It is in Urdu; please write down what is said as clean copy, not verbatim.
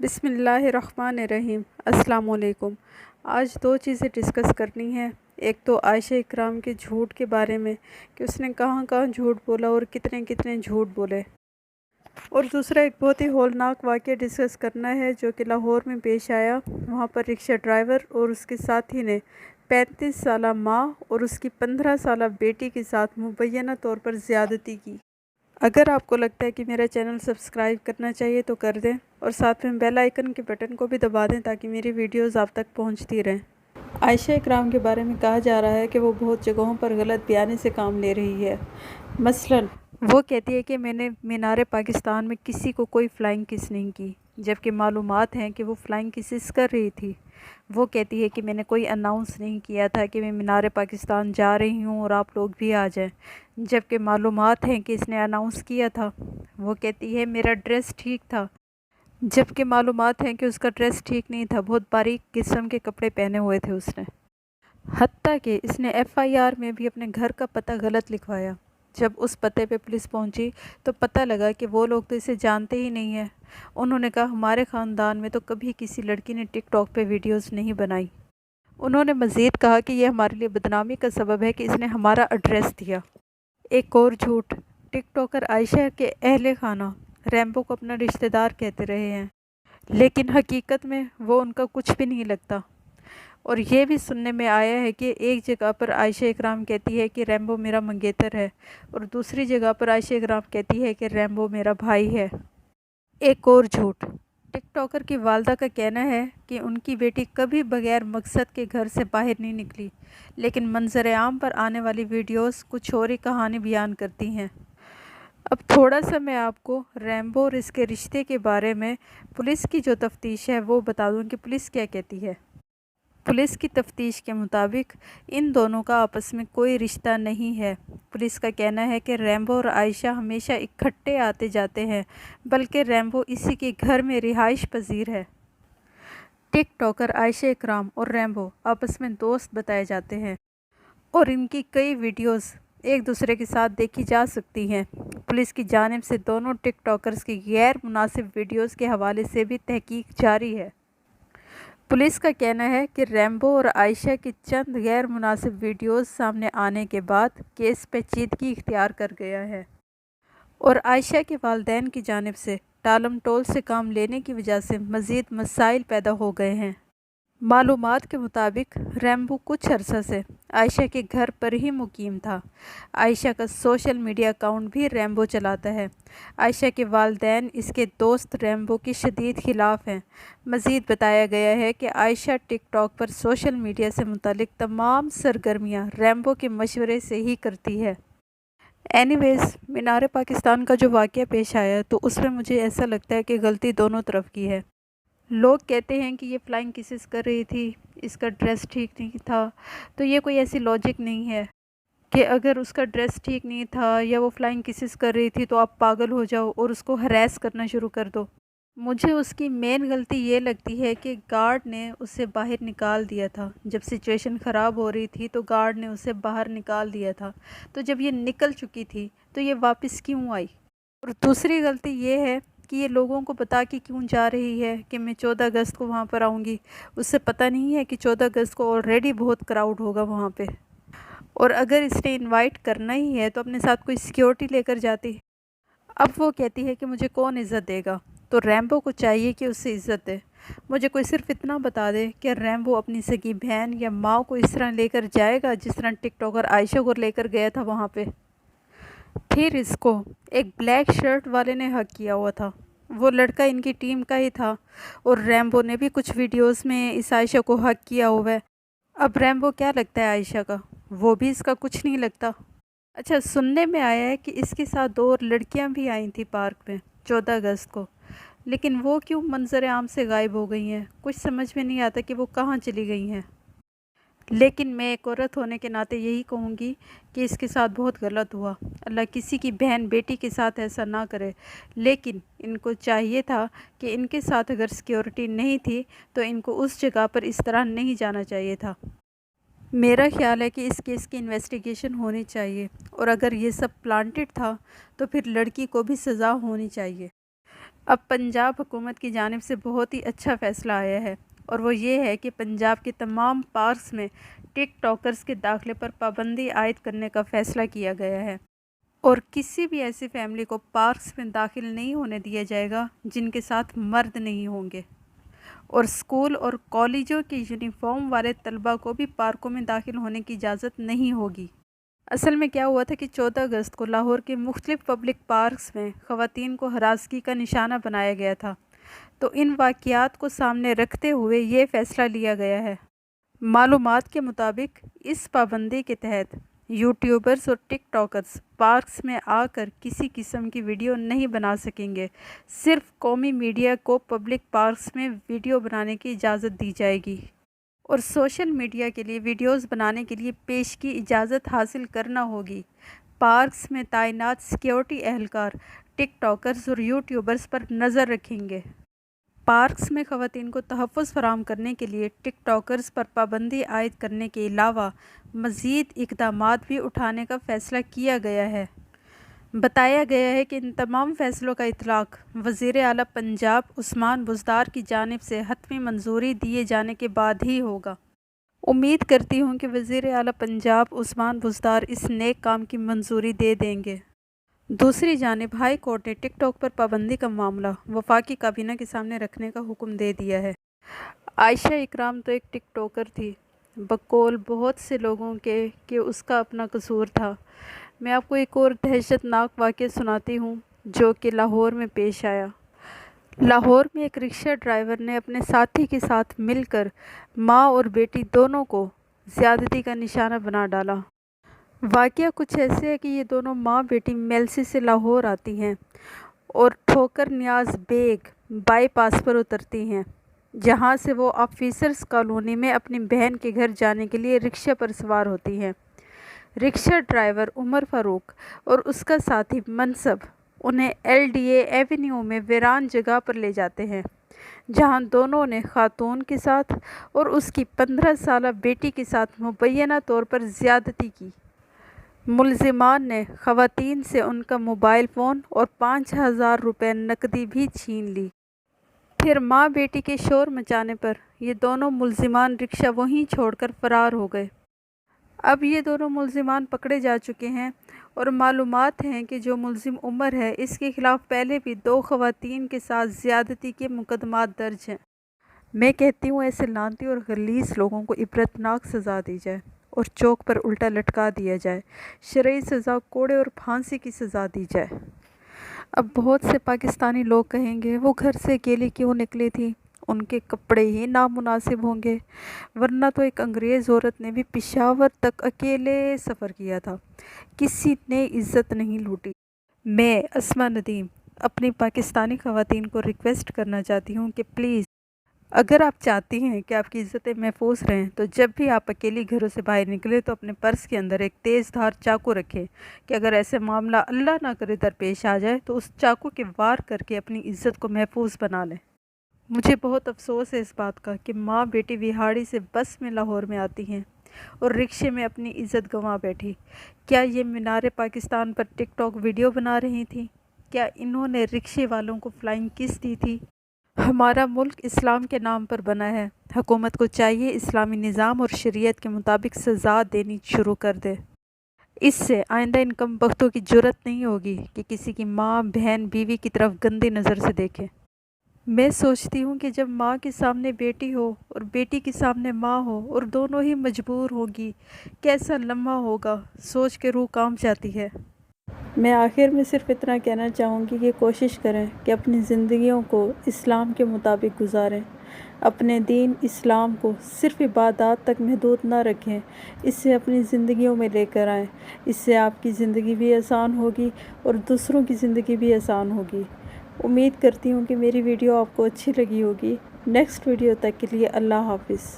بسم اللہ الرحمن الرحیم۔ السلام علیکم۔ آج دو چیزیں ڈسکس کرنی ہیں۔ ایک تو عائشہ اکرام کے جھوٹ کے بارے میں کہ اس نے کہاں کہاں جھوٹ بولا اور کتنے کتنے جھوٹ بولے، اور دوسرا ایک بہت ہی ہولناک واقعہ ڈسکس کرنا ہے جو کہ لاہور میں پیش آیا۔ وہاں پر رکشہ ڈرائیور اور اس کے ساتھی نے 35 سالہ ماں اور اس کی 15 سالہ بیٹی کے ساتھ مبینہ طور پر زیادتی کی۔ اگر آپ کو لگتا ہے کہ میرا چینل سبسکرائب کرنا چاہیے تو کر دیں، اور ساتھ میں بیل آئیکن کے بٹن کو بھی دبا دیں تاکہ میری ویڈیوز آپ تک پہنچتی رہیں۔ عائشہ اکرام کے بارے میں کہا جا رہا ہے کہ وہ بہت جگہوں پر غلط بیانی سے کام لے رہی ہے۔ مثلاً وہ کہتی ہے کہ میں نے مینار پاکستان میں کسی کو کوئی فلائنگ کس نہیں کی، جبکہ معلومات ہیں کہ وہ فلائنگ کسز کر رہی تھی۔ وہ کہتی ہے کہ میں نے کوئی اناؤنس نہیں کیا تھا کہ میں مینار پاکستان جا رہی ہوں اور آپ لوگ بھی آ جائیں، جبکہ معلومات ہیں کہ اس نے اناؤنس کیا تھا۔ وہ کہتی ہے میرا ڈریس ٹھیک تھا، جبکہ معلومات ہیں کہ اس کا ڈریس ٹھیک نہیں تھا، بہت باریک قسم کے کپڑے پہنے ہوئے تھے اس نے۔ حتیٰ کہ اس نے FIR میں بھی اپنے گھر کا پتہ غلط لکھوایا۔ جب اس پتے پہ پولیس پہنچی تو پتہ لگا کہ وہ لوگ تو اسے جانتے ہی نہیں ہیں۔ انہوں نے کہا ہمارے خاندان میں تو کبھی کسی لڑکی نے ٹک ٹاک پہ ویڈیوز نہیں بنائی۔ انہوں نے مزید کہا کہ یہ ہمارے لیے بدنامی کا سبب ہے کہ اس نے ہمارا ایڈریس دیا۔ ایک اور جھوٹ، ٹک ٹاکر عائشہ کے اہل خانہ ریمبو کو اپنا رشتہ دار کہتے رہے ہیں، لیکن حقیقت میں وہ ان کا کچھ بھی نہیں لگتا۔ اور یہ بھی سننے میں آیا ہے کہ ایک جگہ پر عائشہ اکرام کہتی ہے کہ ریمبو میرا منگیتر ہے، اور دوسری جگہ پر عائشہ اکرام کہتی ہے کہ ریمبو میرا بھائی ہے۔ ایک اور جھوٹ، ٹک ٹاکر کی والدہ کا کہنا ہے کہ ان کی بیٹی کبھی بغیر مقصد کے گھر سے باہر نہیں نکلی، لیکن منظر عام پر آنے والی ویڈیوز کچھ اور ہی کہانی بیان کرتی ہیں۔ اب تھوڑا سا میں آپ کو ریمبو اور اس کے رشتے کے بارے میں پولیس کی جو تفتیش ہے وہ بتا دوں کہ پولیس کیا کہتی ہے۔ پولیس کی تفتیش کے مطابق ان دونوں کا آپس میں کوئی رشتہ نہیں ہے۔ پولیس کا کہنا ہے کہ ریمبو اور عائشہ ہمیشہ اکٹھے آتے جاتے ہیں، بلکہ ریمبو اسی کے گھر میں رہائش پذیر ہے۔ ٹک ٹاکر عائشہ اکرام اور ریمبو آپس میں دوست بتائے جاتے ہیں، اور ان کی کئی ویڈیوز ایک دوسرے کے ساتھ دیکھی جا سکتی ہیں۔ پولیس کی جانب سے دونوں ٹک ٹاکرز کی غیر مناسب ویڈیوز کے حوالے سے بھی تحقیق جاری ہے۔ پولیس کا کہنا ہے کہ ریمبو اور عائشہ کی چند غیر مناسب ویڈیوز سامنے آنے کے بعد کیس پیچیدگی اختیار کر گیا ہے، اور عائشہ کے والدین کی جانب سے ٹالم ٹول سے کام لینے کی وجہ سے مزید مسائل پیدا ہو گئے ہیں۔ معلومات کے مطابق ریمبو کچھ عرصہ سے عائشہ کے گھر پر ہی مقیم تھا۔ عائشہ کا سوشل میڈیا اکاؤنٹ بھی ریمبو چلاتا ہے۔ عائشہ کے والدین اس کے دوست ریمبو کے شدید خلاف ہیں۔ مزید بتایا گیا ہے کہ عائشہ ٹک ٹاک پر سوشل میڈیا سے متعلق تمام سرگرمیاں ریمبو کے مشورے سے ہی کرتی ہے۔ اینی ویز، مینار پاکستان کا جو واقعہ پیش آیا تو اس میں مجھے ایسا لگتا ہے کہ غلطی دونوں طرف کی ہے۔ لوگ کہتے ہیں کہ یہ فلائنگ کسز کر رہی تھی، اس کا ڈریس ٹھیک نہیں تھا، تو یہ کوئی ایسی لاجک نہیں ہے کہ اگر اس کا ڈریس ٹھیک نہیں تھا یا وہ فلائنگ کسز کر رہی تھی تو آپ پاگل ہو جاؤ اور اس کو ہراس کرنا شروع کر دو۔ مجھے اس کی مین غلطی یہ لگتی ہے کہ گارڈ نے اسے باہر نکال دیا تھا۔ جب سچویشن خراب ہو رہی تھی تو گارڈ نے اسے باہر نکال دیا تھا، تو جب یہ نکل چکی تھی تو یہ واپس کیوں آئی؟ اور دوسری غلطی یہ ہے کہ یہ لوگوں کو بتا کے کیوں جا رہی ہے کہ میں 14 اگست کو وہاں پر آؤں گی۔ اس سے پتہ نہیں ہے کہ 14 اگست کو آلریڈی بہت کراؤڈ ہوگا وہاں پہ، اور اگر اس نے انوائٹ کرنا ہی ہے تو اپنے ساتھ کوئی سیکیورٹی لے کر جاتی۔ اب وہ کہتی ہے کہ مجھے کون عزت دے گا، تو ریمبو کو چاہیے کہ اس سے عزت دے۔ مجھے کوئی صرف اتنا بتا دے کہ ریمبو اپنی سگی بہن یا ماں کو اس طرح لے کر جائے گا جس طرح ٹک ٹاکر عائشہ کو لے کر گیا تھا وہاں پہ۔ پھر اس کو ایک بلیک شرٹ والے نے ہک کیا ہوا تھا، وہ لڑکا ان کی ٹیم کا ہی تھا، اور ریمبو نے بھی کچھ ویڈیوز میں اس عائشہ کو ہک کیا ہوا ہے۔ اب ریمبو کیا لگتا ہے عائشہ کا؟ وہ بھی اس کا کچھ نہیں لگتا۔ اچھا، سننے میں آیا ہے کہ اس کے ساتھ 2 اور لڑکیاں بھی آئی تھیں پارک میں 14 اگست کو، لیکن وہ کیوں منظر عام سے غائب ہو گئی ہیں؟ کچھ سمجھ میں نہیں آتا کہ وہ کہاں چلی گئی ہیں۔ لیکن میں ایک عورت ہونے کے ناطے یہی کہوں گی کہ اس کے ساتھ بہت غلط ہوا۔ اللہ کسی کی بہن بیٹی کے ساتھ ایسا نہ کرے، لیکن ان کو چاہیے تھا کہ ان کے ساتھ اگر سیکیورٹی نہیں تھی تو ان کو اس جگہ پر اس طرح نہیں جانا چاہیے تھا۔ میرا خیال ہے کہ اس کیس کی انویسٹیگیشن ہونی چاہیے، اور اگر یہ سب پلانٹڈ تھا تو پھر لڑکی کو بھی سزا ہونی چاہیے۔ اب پنجاب حکومت کی جانب سے بہت ہی اچھا فیصلہ آیا ہے، اور وہ یہ ہے کہ پنجاب کے تمام پارکس میں ٹک ٹاکرز کے داخلے پر پابندی عائد کرنے کا فیصلہ کیا گیا ہے، اور کسی بھی ایسی فیملی کو پارکس میں داخل نہیں ہونے دیا جائے گا جن کے ساتھ مرد نہیں ہوں گے، اور اسکول اور کالجوں کے یونیفارم والے طلباء کو بھی پارکوں میں داخل ہونے کی اجازت نہیں ہوگی۔ اصل میں کیا ہوا تھا کہ 14 اگست کو لاہور کے مختلف پبلک پارکس میں خواتین کو ہراسگی کا نشانہ بنایا گیا تھا، تو ان واقعات کو سامنے رکھتے ہوئے یہ فیصلہ لیا گیا ہے۔ معلومات کے مطابق اس پابندی کے تحت یوٹیوبرز اور ٹک ٹاکرز پارکس میں آ کر کسی قسم کی ویڈیو نہیں بنا سکیں گے، صرف قومی میڈیا کو پبلک پارکس میں ویڈیو بنانے کی اجازت دی جائے گی، اور سوشل میڈیا کے لیے ویڈیوز بنانے کے لیے پیش کی اجازت حاصل کرنا ہوگی۔ پارکس میں تعینات سیکیورٹی اہلکار ٹک ٹاکرز اور یوٹیوبرز پر نظر رکھیں گے۔ پارکس میں خواتین کو تحفظ فراہم کرنے کے لیے ٹک ٹاکرز پر پابندی عائد کرنے کے علاوہ مزید اقدامات بھی اٹھانے کا فیصلہ کیا گیا ہے۔ بتایا گیا ہے کہ ان تمام فیصلوں کا اطلاق وزیر اعلیٰ پنجاب عثمان بزدار کی جانب سے حتمی منظوری دیے جانے کے بعد ہی ہوگا۔ امید کرتی ہوں کہ وزیر اعلیٰ پنجاب عثمان بزدار اس نیک کام کی منظوری دے دیں گے۔ دوسری جانب ہائی کورٹ نے ٹک ٹاک پر پابندی کا معاملہ وفاقی کابینہ کے سامنے رکھنے کا حکم دے دیا ہے۔ عائشہ اکرام تو ایک ٹک ٹاکر تھی، بقول بہت سے لوگوں کے کہ اس کا اپنا قصور تھا۔ میں آپ کو ایک اور دہشت ناک واقعہ سناتی ہوں جو کہ لاہور میں پیش آیا۔ لاہور میں ایک رکشہ ڈرائیور نے اپنے ساتھی کے ساتھ مل کر ماں اور بیٹی دونوں کو زیادتی کا نشانہ بنا ڈالا۔ واقعہ کچھ ایسے ہے کہ یہ دونوں ماں بیٹی میلسی سے لاہور آتی ہیں اور ٹھوکر نیاز بیگ بائی پاس پر اترتی ہیں، جہاں سے وہ آفیسرز کالونی میں اپنی بہن کے گھر جانے کے لیے رکشہ پر سوار ہوتی ہیں۔ رکشہ ڈرائیور عمر فاروق اور اس کا ساتھی منصب انہیں LDA ایونیو میں ویران جگہ پر لے جاتے ہیں، جہاں دونوں نے خاتون کے ساتھ اور اس کی 15 سالہ بیٹی کے ساتھ مبینہ طور پر زیادتی کی۔ ملزمان نے خواتین سے ان کا موبائل فون اور 5,000 روپے نقدی بھی چھین لی۔ پھر ماں بیٹی کے شور مچانے پر یہ دونوں ملزمان رکشہ وہیں چھوڑ کر فرار ہو گئے۔ اب یہ دونوں ملزمان پکڑے جا چکے ہیں، اور معلومات ہیں کہ جو ملزم عمر ہے اس کے خلاف پہلے بھی 2 خواتین کے ساتھ زیادتی کے مقدمات درج ہیں۔ میں کہتی ہوں ایسے لعنتی اور غلیظ لوگوں کو عبرتناک سزا دی جائے اور چوک پر الٹا لٹکا دیا جائے، شرعی سزا کوڑے اور پھانسی کی سزا دی جائے۔ اب بہت سے پاکستانی لوگ کہیں گے وہ گھر سے اکیلی کیوں نکلی تھی، ان کے کپڑے ہی نامناسب ہوں گے، ورنہ تو ایک انگریز عورت نے بھی پشاور تک اکیلے سفر کیا تھا، کسی نے عزت نہیں لوٹی۔ میں اسما ندیم اپنی پاکستانی خواتین کو ریکویسٹ کرنا چاہتی ہوں کہ پلیز اگر آپ چاہتی ہیں کہ آپ کی عزتیں محفوظ رہیں تو جب بھی آپ اکیلی گھروں سے باہر نکلیں تو اپنے پرس کے اندر ایک تیز دھار چاقو رکھیں کہ اگر ایسے معاملہ اللہ نہ کرے درپیش آ جائے تو اس چاقو کے وار کر کے اپنی عزت کو محفوظ بنا لیں۔ مجھے بہت افسوس ہے اس بات کا کہ ماں بیٹی وہاڑی سے بس میں لاہور میں آتی ہیں اور رکشے میں اپنی عزت گنوا بیٹھی۔ کیا یہ مینار پاکستان پر ٹک ٹاک ویڈیو بنا رہی تھیں؟ کیا انہوں نے رکشے والوں کو فلائنگ کس دی تھی؟ ہمارا ملک اسلام کے نام پر بنا ہے، حکومت کو چاہیے اسلامی نظام اور شریعت کے مطابق سزا دینی شروع کر دے۔ اس سے آئندہ ان کم بختوں کی جرأت نہیں ہوگی کہ کسی کی ماں بہن بیوی کی طرف گندی نظر سے دیکھیں۔ میں سوچتی ہوں کہ جب ماں کے سامنے بیٹی ہو اور بیٹی کے سامنے ماں ہو اور دونوں ہی مجبور ہوگی، کیسا لمحہ ہوگا، سوچ کے روح کانپ جاتی ہے۔ میں آخر میں صرف اتنا کہنا چاہوں گی کہ کوشش کریں کہ اپنی زندگیوں کو اسلام کے مطابق گزاریں، اپنے دین اسلام کو صرف عبادات تک محدود نہ رکھیں، اسے اپنی زندگیوں میں لے کر آئیں۔ اس سے آپ کی زندگی بھی آسان ہوگی اور دوسروں کی زندگی بھی آسان ہوگی۔ امید کرتی ہوں کہ میری ویڈیو آپ کو اچھی لگی ہوگی۔ نیکسٹ ویڈیو تک کے لیے اللہ حافظ۔